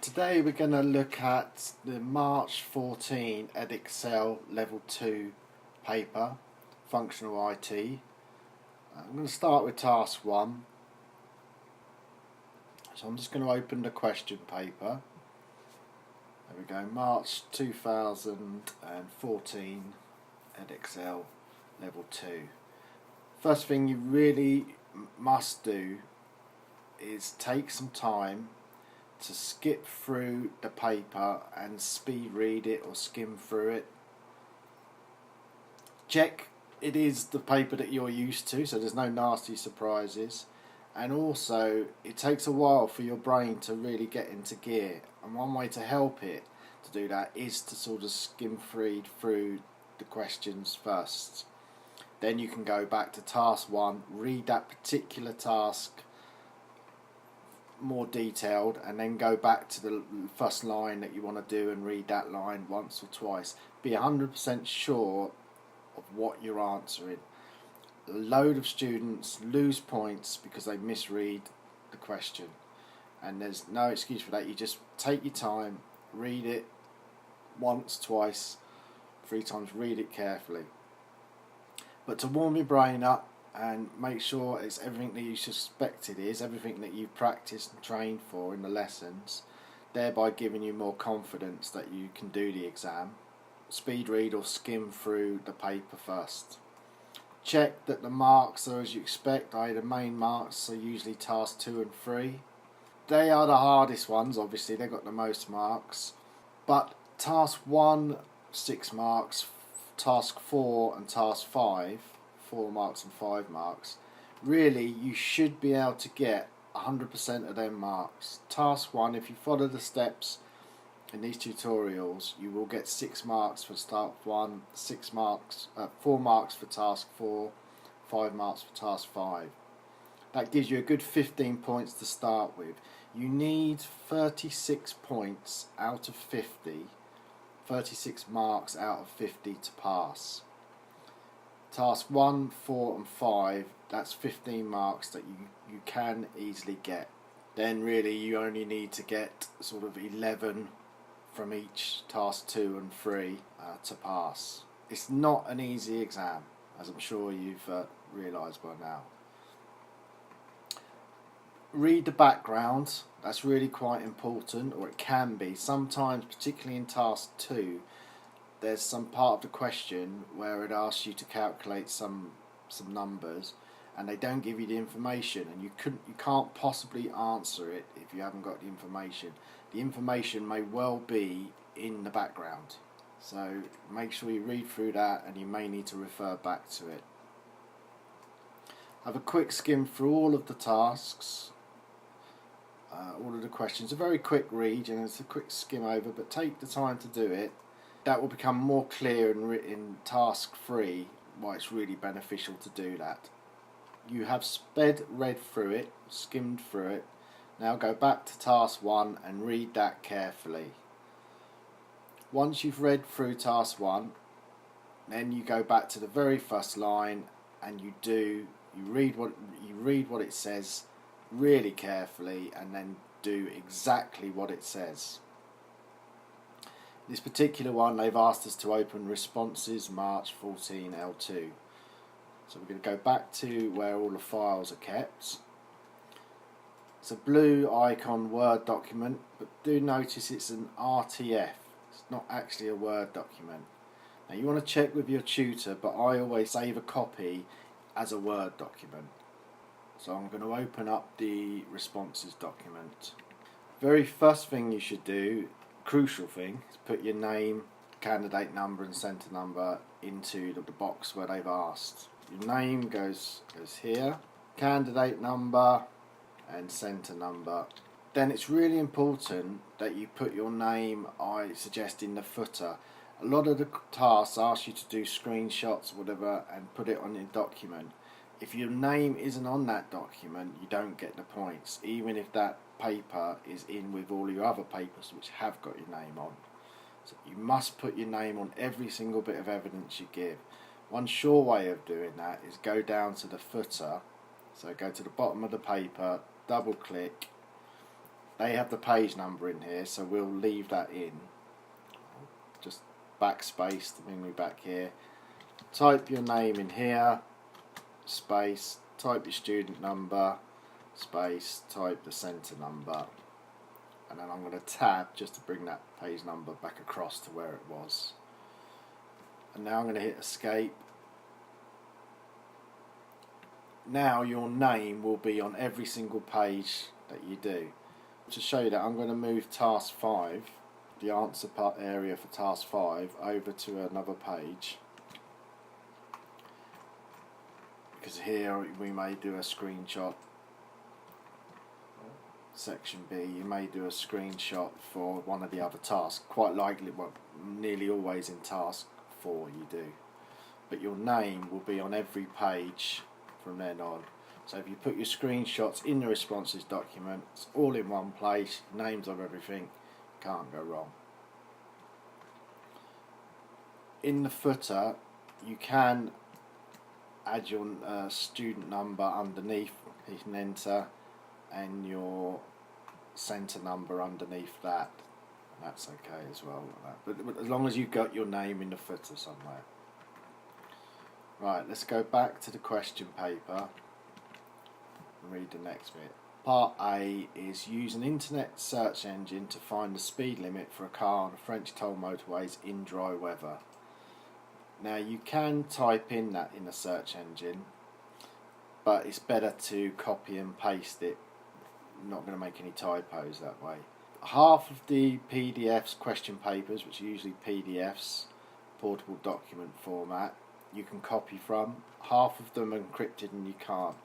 Today we're going to look at the March 14 Edexcel Level 2 paper, Functional IT. I'm going to start with task 1. So I'm just going to open the question paper. There we go, March 2014 Edexcel Level 2. First thing you really must do is take some time to skip through the paper and speed read it or skim through it. Check it is the paper that you're used to, so there's no nasty surprises, and also it takes a while for your brain to really get into gear, and one way to help it to do that is to sort of skim read through the questions first. Then you can go back to task 1, read that particular task more detailed, and then go back to the first line that you want to do and read that line once or twice. Be 100% sure of what you're answering. A load of students lose points because they misread the question, and there's no excuse for that. You just take your time, read it once, twice, 3 times, read it carefully. But to warm your brain up and make sure it's everything that you suspect it is, everything that you've practiced and trained for in the lessons, thereby giving you more confidence that you can do the exam. Speed read or skim through the paper first. Check that the marks are as you expect, i.e. the main marks are usually task 2 and 3. They are the hardest ones, obviously, they've got the most marks. But task 1, 6 marks, task 4 and task 5, 4 marks and 5 marks, really you should be able to get 100% of them marks. Task 1, if you follow the steps in these tutorials, you will get 6 marks for task 1, 4 marks for task 4, 5 marks for task 5. That gives you a good 15 points to start with. You need 36 points out of 50, 36 marks out of 50 to pass. Task 1, 4 and 5, that's 15 marks that you can easily get. Then really you only need to get sort of 11 from each task 2 and 3 to pass. It's not an easy exam, as I'm sure you've realised by now. Read the background, that's really quite important, or it can be. Sometimes, particularly in task 2, there's some part of the question where it asks you to calculate some numbers, and they don't give you the information, and you can't possibly answer it if you haven't got the information. The information may well be in the background, so make sure you read through that, and you may need to refer back to it. Have a quick skim through all of the tasks, all of the questions. A very quick read, and it's a quick skim over, but take the time to do it. That will become more clear in task 3 why it's really beneficial to do that. You have read through it, skimmed through it. Now go back to task 1 and read that carefully. Once you've read through task 1, then you go back to the very first line and you read what it says really carefully, and then do exactly what it says. This particular one, they've asked us to open responses March 14 L2. So we're going to go back to where all the files are kept. It's a blue icon Word document, but do notice it's an RTF. It's not actually a Word document. Now you want to check with your tutor, but I always save a copy as a Word document. So I'm going to open up the responses document. Very first thing you should do, crucial thing, is put your name, candidate number and centre number into the box where they've asked. Your name goes here, candidate number and centre number. Then it's really important that you put your name, I suggest, in the footer. A lot of the tasks ask you to do screenshots or whatever and put it on your document. If your name isn't on that document, you don't get the points, even if that paper is in with all your other papers which have got your name on. So you must put your name on every single bit of evidence you give. One sure way of doing that is go down to the footer, so go to the bottom of the paper, double click, they have the page number in here, so we'll leave that in. Just backspace to bring me back here. Type your name in here, space, type your student number, space, type the centre number, and then I'm going to tab just to bring that page number back across to where it was. And now I'm going to hit escape. Now your name will be on every single page that you do. To show you that, I'm going to move task 5, the answer part area for task 5, over to another page, because here we may do a screenshot. Section B, you may do a screenshot for one of the other tasks. Quite likely, well, nearly always in task 4 you do. But your name will be on every page from then on. So if you put your screenshots in the responses document, it's all in one place, names of everything, can't go wrong. In the footer, you can add your student number underneath, you can enter, and your centre number underneath that. That's okay as well, but as long as you've got your name in the footer somewhere. Right, let's go back to the question paper and read the next bit. Part A is use an internet search engine to find the speed limit for a car on French toll motorways in dry weather. Now you can type in that in a search engine, but it's better to copy and paste it. I'm not going to make any typos that way. Half of the PDFs, question papers, which are usually PDFs, portable document format, you can copy from. Half of them are encrypted and you can't.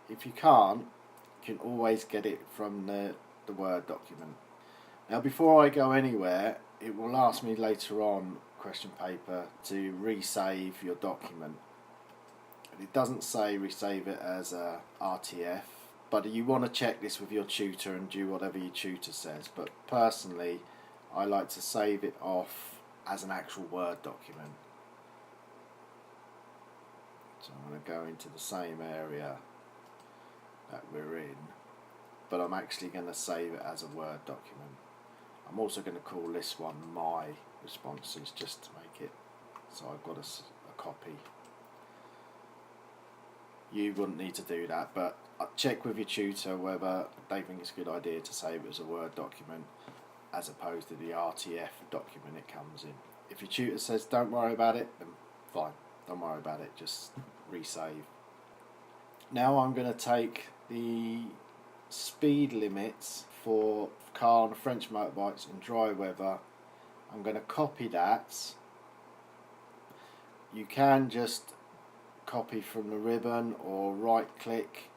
If you can't, you can always get it from the Word document. Now before I go anywhere, it will ask me later on, question paper, to resave your document. It doesn't say resave it as a RTF, but you want to check this with your tutor and do whatever your tutor says. But personally, I like to save it off as an actual Word document. So I'm going to go into the same area that we're in, but I'm actually going to save it as a Word document. I'm also going to call this one My Responses, just to make it so I've got a copy. You wouldn't need to do that, but check with your tutor whether they think it's a good idea to save it as a Word document as opposed to the RTF document it comes in. If your tutor says don't worry about it, then fine, don't worry about it, just resave. Now I'm going to take the speed limits for car and French motorbikes in dry weather. I'm going to copy that. You can just copy from the ribbon or right click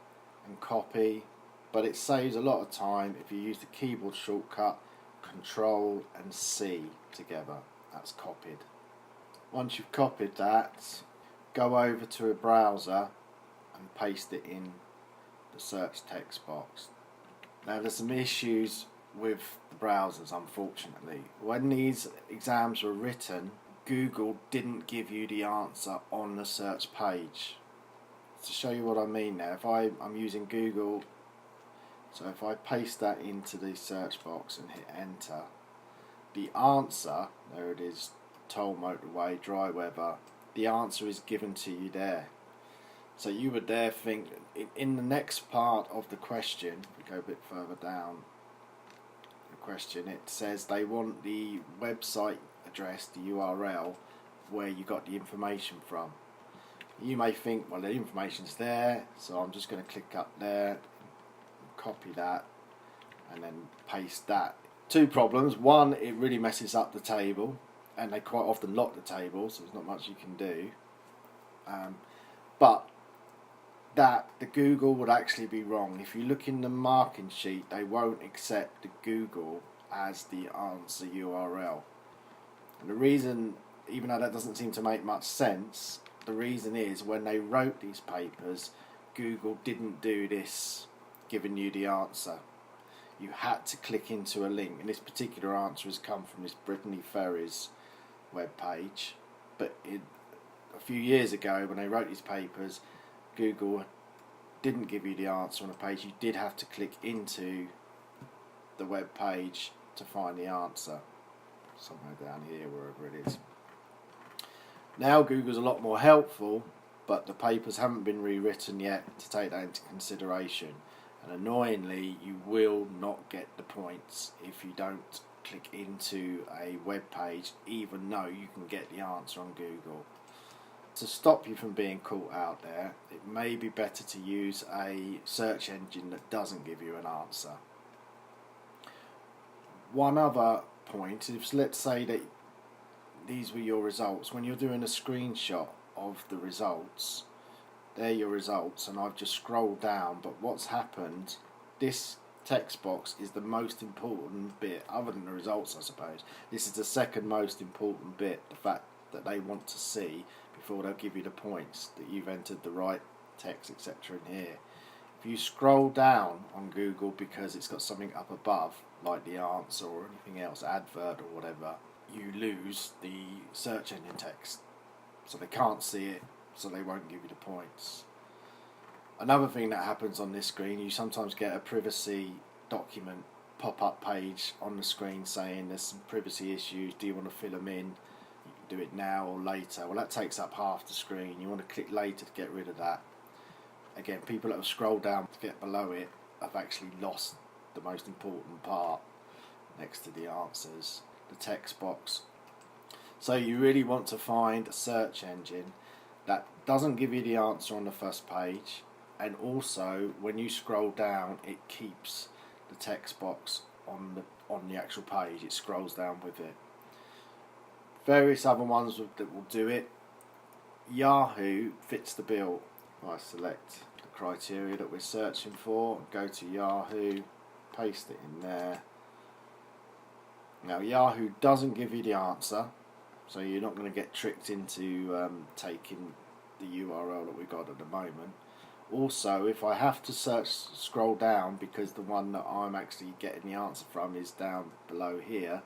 and copy, but it saves a lot of time if you use the keyboard shortcut Control and C together. That's copied. Once you've copied that, go over to a browser and paste it in the search text box. Now there's some issues with the browsers, unfortunately. When these exams were written, Google didn't give you the answer on the search page. To show you what I mean now, if I'm using Google, so if I paste that into the search box and hit enter, the answer, there it is, toll motorway, dry weather, the answer is given to you there. So you would there think, in the next part of the question, if we go a bit further down the question, it says they want the website address, the URL, where you got the information from. You may think, well, the information's there, so I'm just going to click up there, copy that, and then paste that. Two problems. One, it really messes up the table, and they quite often lock the table, so there's not much you can do. But that the Google would actually be wrong. If you look in the marking sheet, they won't accept the Google as the answer URL. And the reason, even though that doesn't seem to make much sense, the reason is when they wrote these papers, Google didn't do this, giving you the answer. You had to click into a link, and this particular answer has come from this Brittany Ferries web page. But a few years ago, when they wrote these papers, Google didn't give you the answer on a page. You did have to click into web page to find the answer. Somewhere down here, wherever it is. Now Google's a lot more helpful, but the papers haven't been rewritten yet to take that into consideration. And annoyingly, you will not get the points if you don't click into a web page, even though you can get the answer on Google. To stop you from being caught out there, it may be better to use a search engine that doesn't give you an answer. One other point is, let's say that these were your results. When you're doing a screenshot of the results, they're your results, and I've just scrolled down, but what's happened, this text box is the most important bit, other than the results I suppose. This is the second most important bit, the fact that they want to see before they'll give you the points that you've entered the right text, etc. in here. If you scroll down on Google because it's got something up above, like the answer or anything else, advert or whatever, you lose the search engine text. So they can't see it, so they won't give you the points. Another thing that happens on this screen, you sometimes get a privacy document pop-up page on the screen saying there's some privacy issues, do you want to fill them in? You can do it now or later. Well, that takes up half the screen. You want to click later to get rid of that. Again, people that have scrolled down to get below it have actually lost the most important part next to the answers, the text box. So you really want to find a search engine that doesn't give you the answer on the first page, and also when you scroll down it keeps the text box on the actual page, it scrolls down with it. Various other ones that will do it. Yahoo fits the bill. I select the criteria that we're searching for, go to Yahoo, paste it in there. Now Yahoo doesn't give you the answer, so you're not going to get tricked into taking the URL that we've got at the moment. Also, if I have to scroll down because the one that I'm actually getting the answer from is down below here,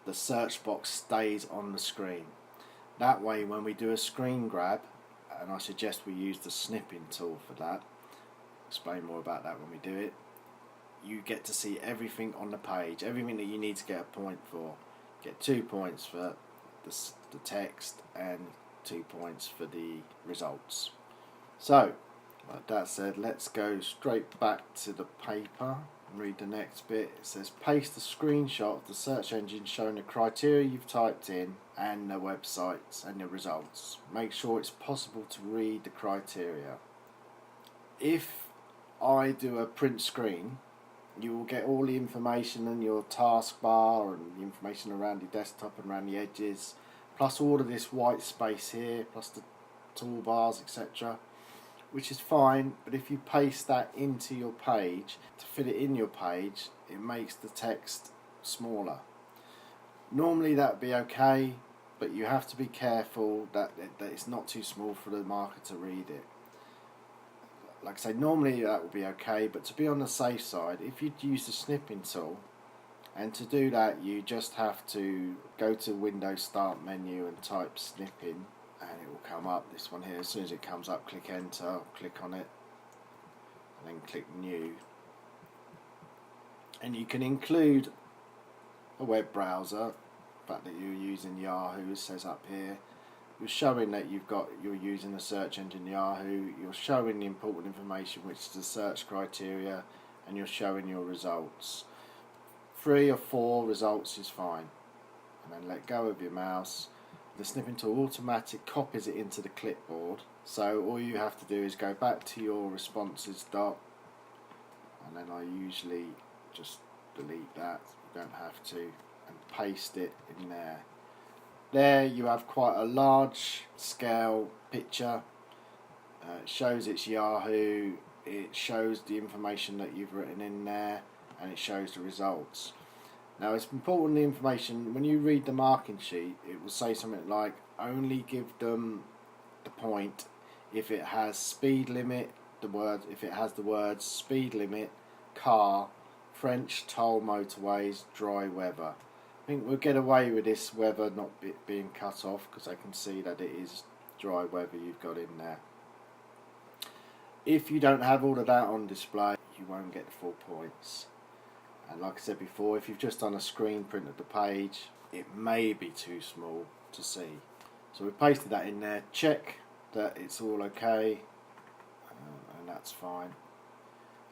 the search box stays on the screen. That way when we do a screen grab, and I suggest we use the snipping tool for that, explain more about that when we do it, you get to see everything on the page, everything that you need to get a point for. Get 2 points for the text and 2 points for the results. So, like that said, let's go straight back to the paper and read the next bit. It says paste a screenshot of the search engine showing the criteria you've typed in and the websites and the results. Make sure it's possible to read the criteria. If I do a print screen, you will get all the information in your taskbar and the information around your desktop and around the edges, plus all of this white space here, plus the toolbars, etc., which is fine. But if you paste that into your page, to fit it in your page, it makes the text smaller. Normally that would be okay, but you have to be careful that it's not too small for the marker to read it. Like I say, normally that would be okay, but to be on the safe side, if you use the snipping tool, and to do that you just have to go to Windows Start menu and type snipping, and it will come up, this one here. As soon as it comes up, click enter, click on it, and then click new. And you can include a web browser, the fact that you're using Yahoo, it says up here. You're showing that you're using the search engine Yahoo, you're showing the important information, which is the search criteria, and you're showing your results. 3 or 4 results is fine. And then let go of your mouse. The snipping tool automatic copies it into the clipboard, so all you have to do is go back to your responses doc, and then I usually just delete that, you don't have to, and paste it in there. There you have quite a large scale picture. It shows it's Yahoo, it shows the information that you've written in there, and it shows the results. Now it's important, the information, when you read the marking sheet, it will say something like only give them the point if it has speed limit, if it has the words speed limit, car, French toll motorways, dry weather. I think we'll get away with this weather not being cut off because I can see that it is dry weather you've got in there. If you don't have all of that on display, you won't get the full points. And like I said before, if you've just done a screen print of the page, it may be too small to see. So we've pasted that in there. Check that it's all okay, and that's fine.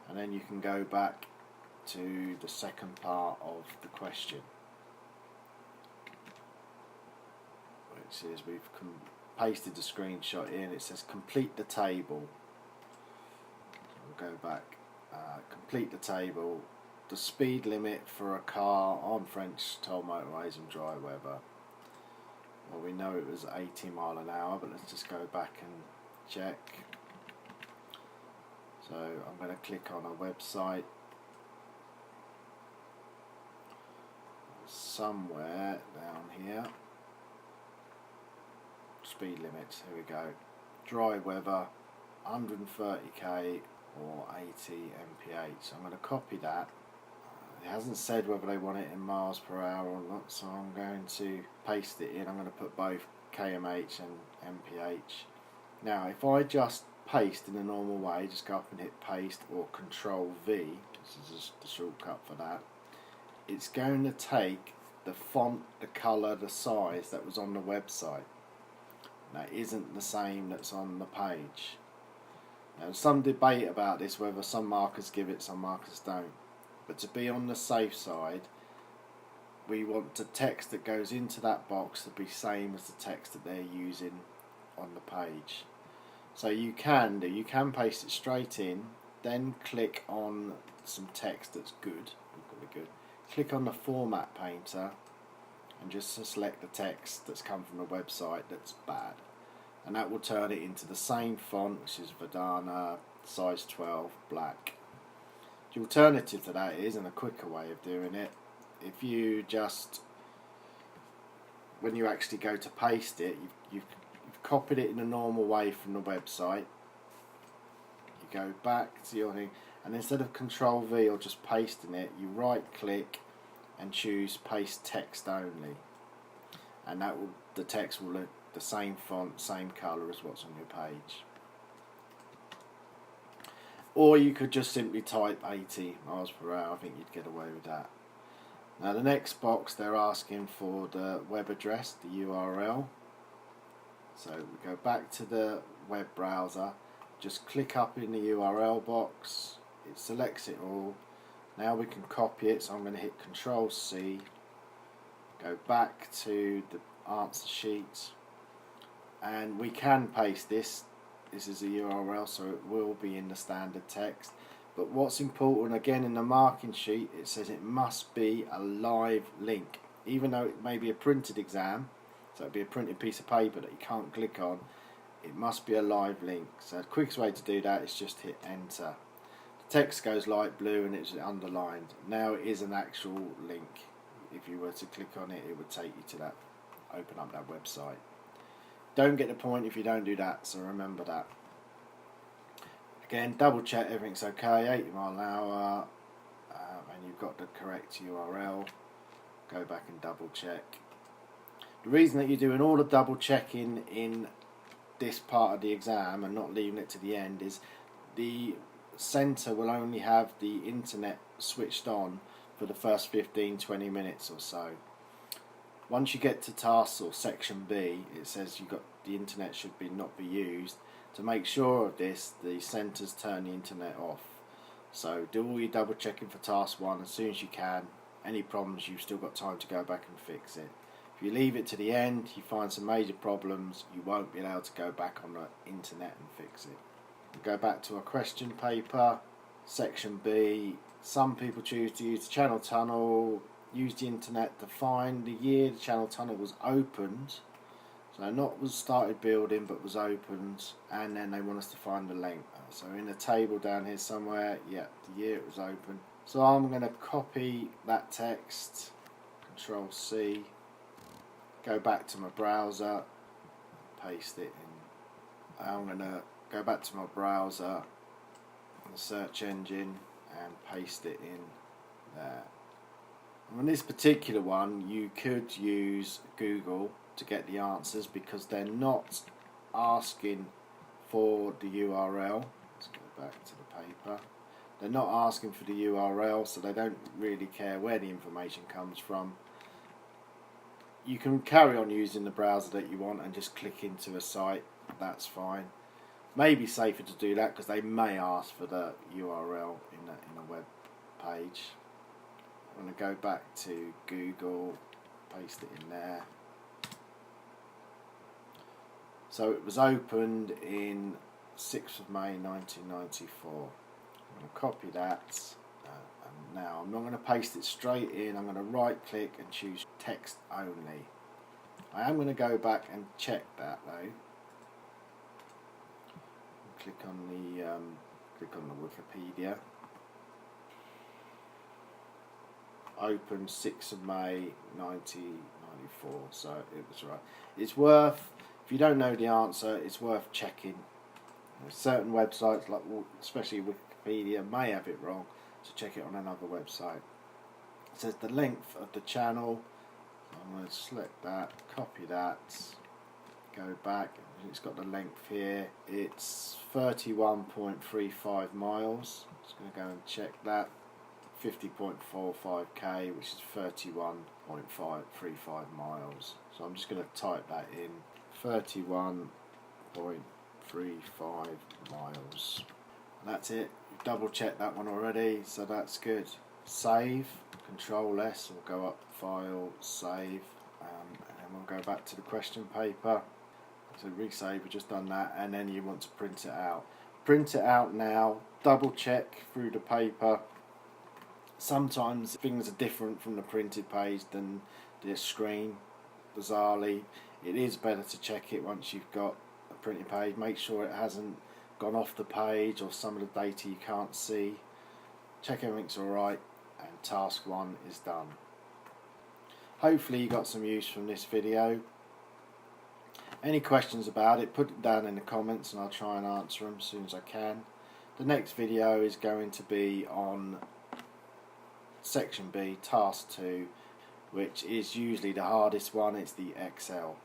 And then you can go back to the second part of the question, which is we've pasted the screenshot in. It says complete the table. So we'll go back. Complete the table. The speed limit for a car on French toll motorways and dry weather. Well, we know it was 80 mile an hour, but let's just go back and check. So I'm going to click on a website. Somewhere down here. Speed limits, here we go. Dry weather, 130k or 80 mph. So I'm going to copy that. It hasn't said whether they want it in miles per hour or not, so I'm going to paste it in. I'm going to put both kmh and mph. Now if I just paste in a normal way, just go up and hit paste or Control V, this is just the shortcut for that, it's going to take the font, the colour, the size that was on the website. That isn't the same that's on the page. Now there's some debate about this, whether some markers give it, some markers don't. But to be on the safe side, we want the text that goes into that box to be same as the text that they're using on the page. So you can paste it straight in, then click on some text that's good. Click on the format painter and just select the text that's come from the website that's bad, and that will turn it into the same font, which is Verdana size 12 black. The alternative to that is, and a quicker way of doing it, if you just, when you actually go to paste it, you've copied it in a normal way from the website, you go back to your thing, and instead of Control V or just pasting it, you right click and choose paste text only, and that will, the text will look the same font, same colour as what's on your page. Or you could just simply type 80 miles per hour. I think you'd get away with that. Now the next box, they're asking for the web address, the URL. So we go back to the web browser, just click up in the URL box, it selects it all. Now we can copy it, so I'm going to hit Control C, go back to the answer sheet, and we can paste this. This is a URL, so it will be in the standard text. But what's important, again, in the marking sheet, it says it must be a live link. Even though it may be a printed exam, so it'll be a printed piece of paper that you can't click on, it must be a live link. So the quickest way to do that is just hit enter. The text goes light blue and it's underlined. Now it is an actual link. If you were to click on it, it would take you to that, open up that website. Don't get the point if you don't do that, so remember that. Again, double check everything's okay, 80 mile an hour, and you've got the correct URL. Go back and double check. The reason that you're doing all the double checking in this part of the exam and not leaving it to the end is the centre will only have the internet switched on for the first 15-20 minutes or so. Once you get to task or section B, it says the internet should not be used. To make sure of this, the centres turn the internet off. So do all your double checking for task 1 as soon as you can. Any problems, you've still got time to go back and fix it. If you leave it to the end, you find some major problems, you won't be able to go back on the internet and fix it. We'll go back to a question paper, section B. Some people choose to use the channel tunnel, use the internet to find the year the channel tunnel was opened. So not was started building, but was opened, and then they want us to find the length. So in the table down here somewhere, yeah, the year it was open. So I'm going to copy that text, Control C, go back to my browser, paste it in. I'm going to go back to my browser, the search engine, and paste it in there. On this particular one, you could use Google to get the answers because they're not asking for the URL. Let's go back to the paper. They're not asking for the URL, so they don't really care where the information comes from. You can carry on using the browser that you want and just click into a site, that's fine. Maybe safer to do that because they may ask for the URL in a web page. I'm going to go back to Google, paste it in there. So it was opened in 6th of May 1994. I'm going to copy that, and now I'm not going to paste it straight in. I'm going to right click and choose text only. I am going to go back and check that though. Click on the Wikipedia. Open 6th of May 1994, so it was right. It's worth, if you don't know the answer, it's worth checking. Certain websites, like especially Wikipedia, may have it wrong, so check it on another website. It says the length of the channel. I'm going to select that, copy that, go back. It's got the length here. It's 31.35 miles. Just going to go and check that. 50.45k, which is 31.35 miles. So I'm just going to type that in. 31.35 miles. And that's it. You've double checked that one already, so that's good. Save. Control S will go up, File, Save, and then we'll go back to the question paper. So resave, we've just done that, and then you want to print it out. Print it out now, double check through the paper. Sometimes things are different from the printed page than the screen, bizarrely. It is better to check it once you've got a printed page. Make sure it hasn't gone off the page or some of the data you can't see. Check everything's alright, and task 1 is done. Hopefully you got some use from this video. Any questions about it, put it down in the comments and I'll try and answer them as soon as I can. The next video is going to be on section B, task 2, which is usually the hardest one. It's the Excel.